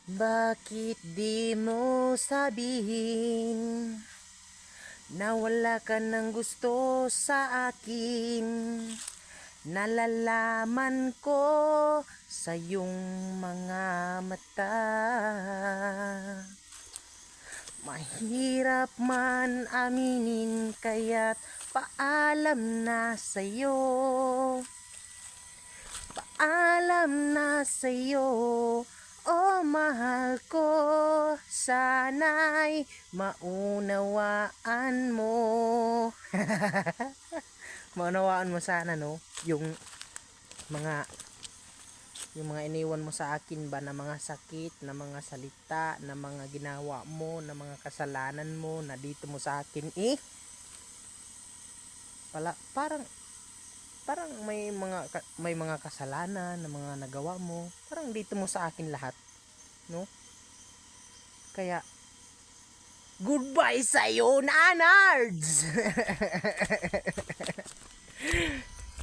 Bakit di mo sabihin na wala ka ng gusto sa akin? Nalalaman ko sa iyong mga mata. Mahirap man aminin kaya't paalam na sa'yo. Paalam na sa'yo. Oh mahal ko, sana'y maunawaan mo. Maunawaan mo sana, no? Mga yung mga iniwan mo sa akin ba na mga sakit, na mga salita, na mga ginawa mo, na mga kasalanan mo na dito mo sa akin parang may mga kasalanan na mga nagawa mo, parang dito mo sa akin lahat, no? Kaya goodbye sa iyo, nanards.